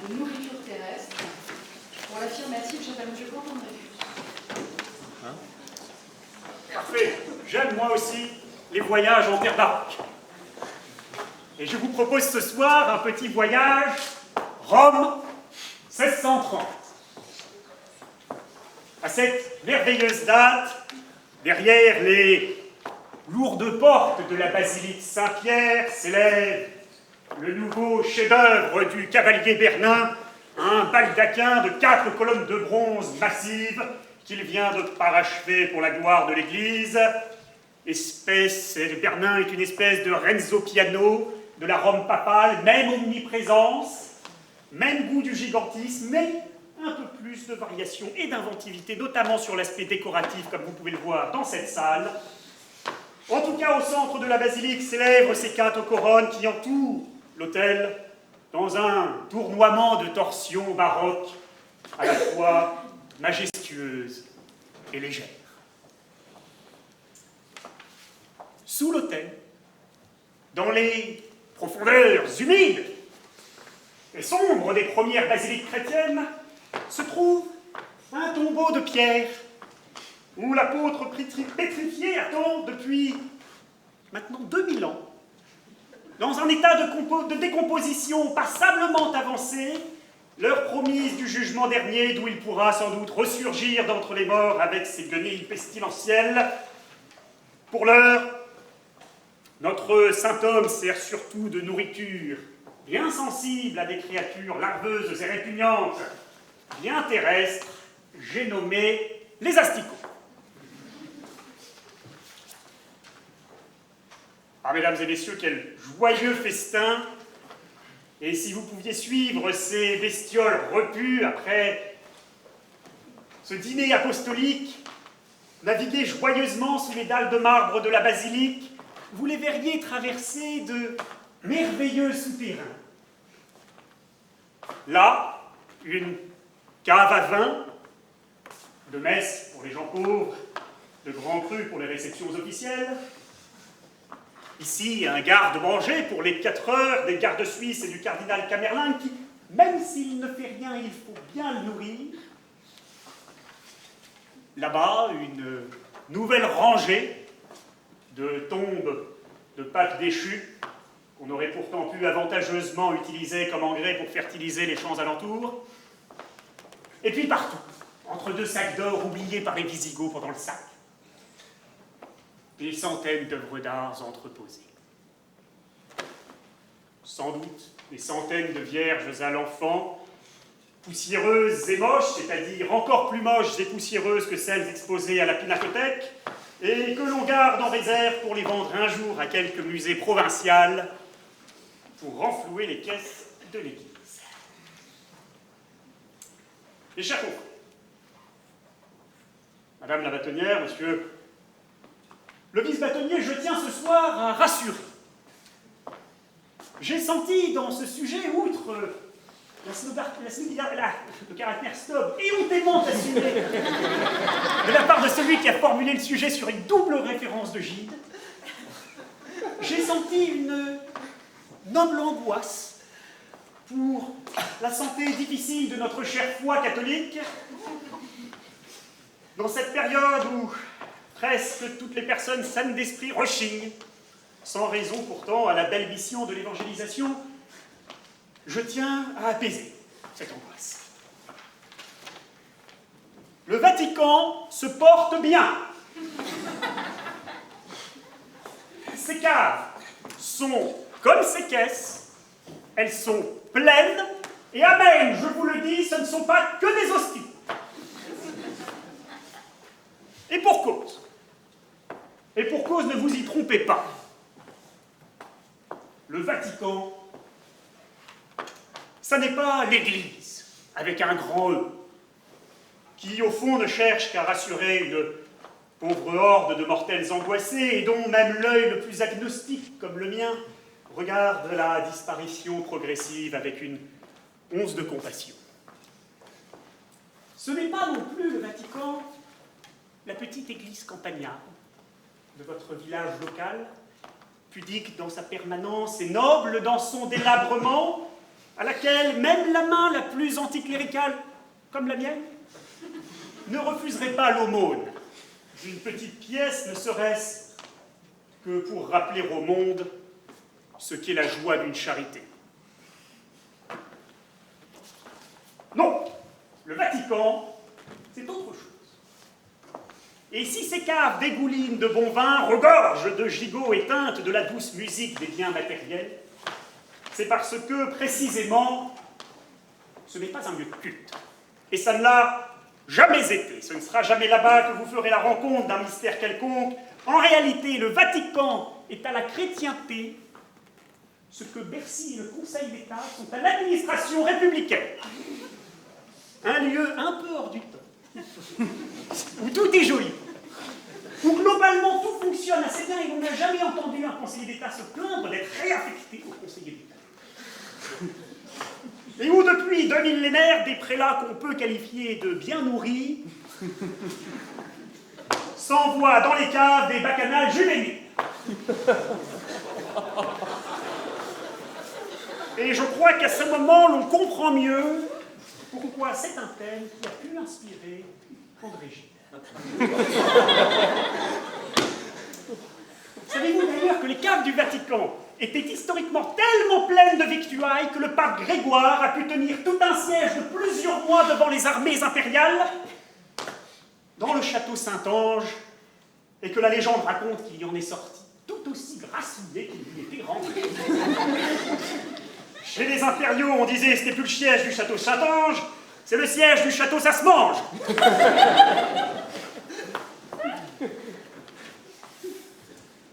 de nourriture terrestre. Pour l'affirmative, j'appelle M. Quentin Dreyfus. Parfait. J'aime moi aussi les voyages en terre baroque. Et je vous propose ce soir un petit voyage Rome 1630. À cette merveilleuse date, derrière les lourdes portes de la basilique Saint-Pierre s'élève le nouveau chef-d'œuvre du cavalier Bernin, un baldaquin de 4 colonnes de bronze massives qu'il vient de parachever pour la gloire de l'Église. Bernin est une espèce de Renzo Piano de la Rome papale, même omniprésence, même goût du gigantisme, mais un peu plus de variation et d'inventivité, notamment sur l'aspect décoratif, comme vous pouvez le voir dans cette salle. En tout cas, au centre de la basilique s'élèvent ces 4 couronnes qui entourent l'autel dans un tournoiement de torsions baroques, à la fois majestueuses et légères. Sous l'autel, dans les profondeurs humides et sombres des premières basiliques chrétiennes, se trouve un tombeau de pierre où l'apôtre pétrifié attend depuis maintenant 2000 ans, dans un état de décomposition passablement avancé, l'heure promise du jugement dernier, d'où il pourra sans doute ressurgir d'entre les morts avec ses guenilles pestilentielles. Pour l'heure, notre saint homme sert surtout de nourriture, bien sensible à des créatures larveuses et répugnantes, bien terrestres, j'ai nommé les asticots. Ah, mesdames et messieurs, quel joyeux festin! Et si vous pouviez suivre ces bestioles repues après ce dîner apostolique, naviguer joyeusement sous les dalles de marbre de la basilique, vous les verriez traverser de merveilleux souterrains. Là, une cave à vin, de messe pour les gens pauvres, de grands crus pour les réceptions officielles. Ici, un garde-manger pour les 4 heures des gardes suisses et du cardinal Camerlin qui, même s'il ne fait rien, il faut bien le nourrir. Là-bas, une nouvelle rangée de tombes de pâtes déchues qu'on aurait pourtant pu avantageusement utiliser comme engrais pour fertiliser les champs alentours. Et puis partout, entre 2 sacs d'or oubliés par les Visigoths pendant le sac, des centaines d'œuvres d'art entreposées. Sans doute des centaines de vierges à l'enfant, poussiéreuses et moches, c'est-à-dire encore plus moches et poussiéreuses que celles exposées à la Pinacothèque, et que l'on garde en réserve pour les vendre un jour à quelque musée provincial pour renflouer les caisses de l'Église. Les chers confrères, Madame la bâtonnière, Monsieur le vice-bâtonnier, je tiens ce soir à rassurer. J'ai senti dans ce sujet, outre le caractère snob et hontément assumé de la part de celui qui a formulé le sujet sur une double référence de Gide, j'ai senti une noble angoisse pour la santé difficile de notre chère foi catholique dans cette période où presque toutes les personnes saines d'esprit rechignent, sans raison pourtant, à la belle mission de l'évangélisation. Je tiens à apaiser cette angoisse. Le Vatican se porte bien. Ces caves sont comme ces caisses, elles sont pleines, et amen, je vous le dis, ce ne sont pas que des hosties. Et pour cause. Et pour cause, ne vous y trompez pas. Le Vatican, ça n'est pas l'Église, avec un grand E, qui au fond ne cherche qu'à rassurer une pauvre horde de mortels angoissés, et dont même l'œil le plus agnostique, comme le mien, regarde la disparition progressive avec une once de compassion. Ce n'est pas non plus le Vatican, la petite église campagnarde de votre village local, pudique dans sa permanence et noble dans son délabrement, à laquelle même la main la plus anticléricale, comme la mienne, ne refuserait pas l'aumône d'une petite pièce, ne serait-ce que pour rappeler au monde ce qu'est la joie d'une charité. Non, le Vatican, c'est autre chose. Et si ces caves dégoulinent de bon vin, regorgent de gigots et teintent de la douce musique des biens matériels, c'est parce que, précisément, ce n'est pas un lieu de culte. Et ça ne l'a jamais été. Ce ne sera jamais là-bas que vous ferez la rencontre d'un mystère quelconque. En réalité, le Vatican est à la chrétienté ce que Bercy et le Conseil d'État sont à l'administration républicaine. Un lieu un peu hors du temps, où tout est joli, où globalement tout fonctionne assez bien et on n'a jamais entendu un conseiller d'État se plaindre d'être réaffecté au conseiller d'État. Et où depuis 2 millénaires, des prélats qu'on peut qualifier de bien nourris s'envoient dans les caves des bacchanales juvéniles. Et je crois qu'à ce moment, l'on comprend mieux pourquoi c'est un thème qui a pu inspirer André Gide. Savez-vous d'ailleurs que les caves du Vatican étaient historiquement tellement pleines de victuailles que le pape Grégoire a pu tenir tout un siège de plusieurs mois devant les armées impériales dans le château Saint-Ange, et que la légende raconte qu'il y en est sorti tout aussi grassouillé qu'il lui était rentré. Chez les impériaux, on disait que c'était plus le siège du château Saint-Ange, c'est le siège du château ça se mange.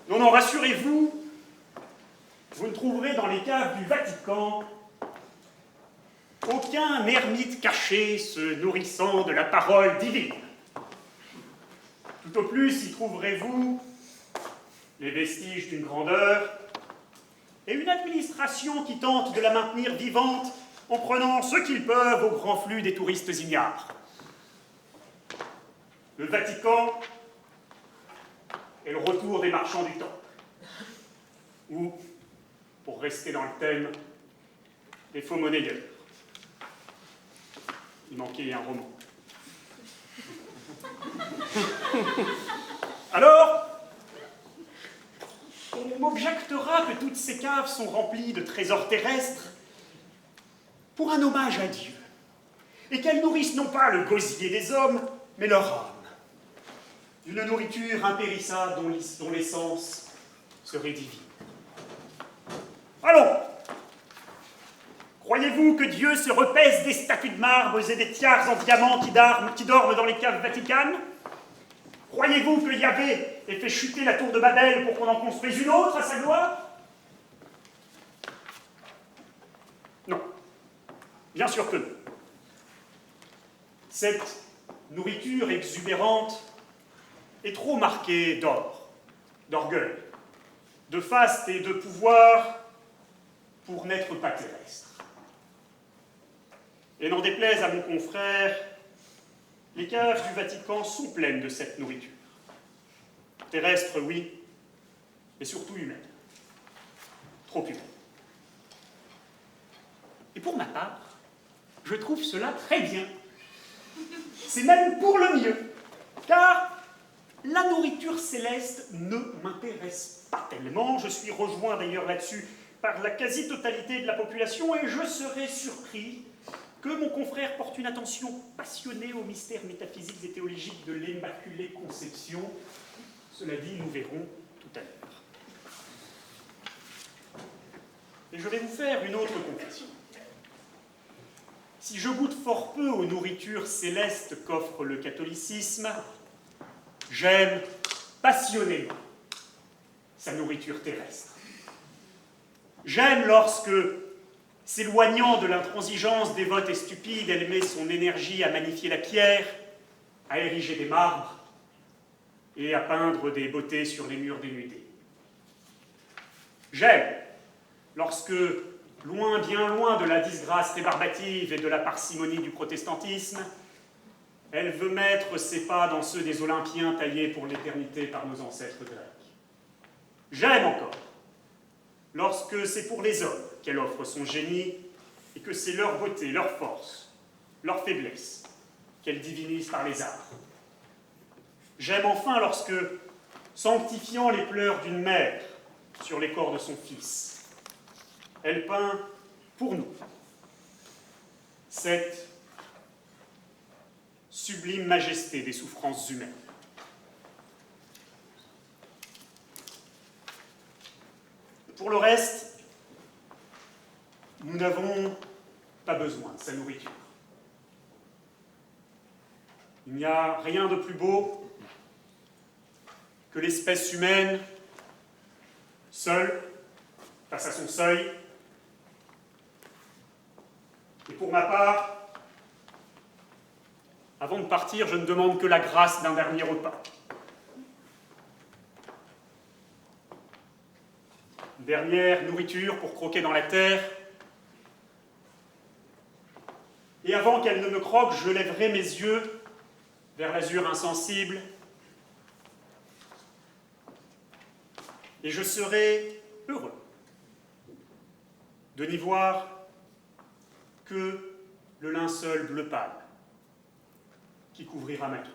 Non, non, rassurez-vous, vous ne trouverez dans les caves du Vatican aucun ermite caché se nourrissant de la parole divine. Tout au plus y trouverez-vous les vestiges d'une grandeur et une administration qui tente de la maintenir vivante en prenant ce qu'ils peuvent au grand flux des touristes ignares. Le Vatican est le retour des marchands du temple. Ou, pour rester dans le thème, des faux monnayeurs. Il manquait un roman. Alors, on m'objectera que toutes ces caves sont remplies de trésors terrestres pour un hommage à Dieu, et qu'elles nourrissent non pas le gosier des hommes, mais leur âme, d'une nourriture impérissable dont l'essence serait divine. Allons! Croyez-vous que Dieu se repaisse des statues de marbre et des tiares en diamant qui dorment dans les caves vaticanes? Croyez-vous que Yahvé ait fait chuter la tour de Babel pour qu'on en construise une autre à sa gloire? Non. Bien sûr que non. Cette nourriture exubérante est trop marquée d'or, d'orgueil, de faste et de pouvoir pour n'être pas terrestre. Et n'en déplaise à mon confrère, les caves du Vatican sont pleines de cette nourriture. Terrestre, oui, mais surtout humaine. Trop humaine. Et pour ma part, je trouve cela très bien. C'est même pour le mieux, car la nourriture céleste ne m'intéresse pas tellement. Je suis rejoint d'ailleurs là-dessus par la quasi-totalité de la population, et je serais surpris que mon confrère porte une attention passionnée aux mystères métaphysiques et théologiques de l'Immaculée Conception. Cela dit, nous verrons tout à l'heure. Et je vais vous faire une autre confession. Si je goûte fort peu aux nourritures célestes qu'offre le catholicisme, j'aime passionnément sa nourriture terrestre. J'aime lorsque, s'éloignant de l'intransigeance dévote et stupide, elle met son énergie à magnifier la pierre, à ériger des marbres et à peindre des beautés sur les murs dénudés. J'aime lorsque, loin, bien loin de la disgrâce rébarbative et de la parcimonie du protestantisme, elle veut mettre ses pas dans ceux des Olympiens taillés pour l'éternité par nos ancêtres grecs. J'aime encore lorsque c'est pour les hommes qu'elle offre son génie et que c'est leur beauté, leur force, leur faiblesse qu'elle divinise par les arts. J'aime enfin lorsque, sanctifiant les pleurs d'une mère sur les corps de son fils, elle peint pour nous cette sublime majesté des souffrances humaines. Pour le reste, nous n'avons pas besoin de sa nourriture. Il n'y a rien de plus beau que l'espèce humaine, seule, face à son seuil. Et pour ma part, avant de partir, je ne demande que la grâce d'un dernier repas. Une dernière nourriture pour croquer dans la terre. Et avant qu'elle ne me croque, je lèverai mes yeux vers l'azur insensible, et je serai heureux de n'y voir que le linceul bleu pâle qui couvrira ma tour.